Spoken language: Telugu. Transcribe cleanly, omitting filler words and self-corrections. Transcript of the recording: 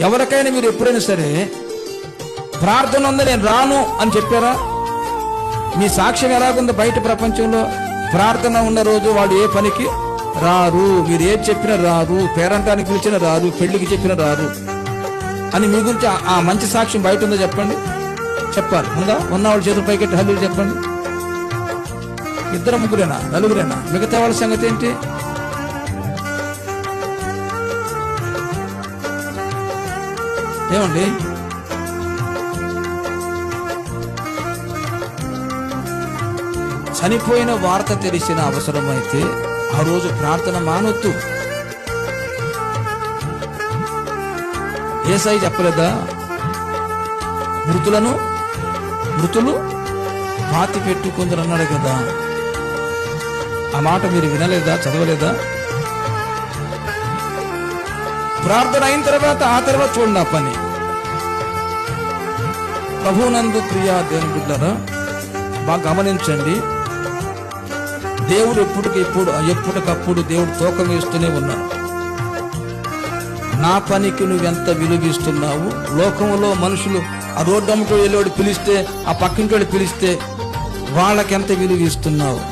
ఎవరికైనా మీరు ఎప్పుడైనా సరే ప్రార్థన ఉందా నేను రాను అని చెప్పారా? మీ సాక్ష్యం ఎలాగుందో బయట ప్రపంచంలో? ప్రార్థన ఉన్న రోజు వాళ్ళు ఏ పనికి రారు, మీరు ఏది చెప్పినా రారు, పేరంటానికి పిలిచినా రారు, పెళ్లికి చెప్పినా రారు అని మీ గురించి ఆ మంచి సాక్ష్యం బయట ఉందో చెప్పండి. చెప్పాలి ఉందా? ఉన్నవాళ్ళు చేతులు పైకెట్టి హల్లు చెప్పండి. ఇద్దరు ముగ్గురేనా, నలుగురేనా? మిగతా వాళ్ళ సంగతి ఏంటి? ఏమండి? చనిపోయిన వార్త తెలిసిన అవసరమైతే ఆ రోజు ప్రార్థన మానొద్దు. యేసయ్య చెప్పలేదా? మృతులు పాతి పెట్టుకుందరు అన్నాడు కదా. ఆ మాట మీరు వినలేదా, చదవలేదా? ప్రార్థన అయిన తర్వాత ఆ తర్వాత చూడండి ఆ పని. ప్రభునందు ప్రియా దేవుని బిడ్డలారా, బాగా గమనించండి. దేవుడు ఎప్పటికప్పుడు దేవుడు తూకం వేస్తూనే ఉన్నాడు. నా పనికి నువ్వెంత విలువిస్తున్నావు? లోకంలో మనుషులు ఆ రోడ్డు అమ్మటో వెళ్ళేవాడు పిలిస్తే, ఆ పక్కింటోడు పిలిస్తే వాళ్ళకెంత విలువిస్తున్నావు?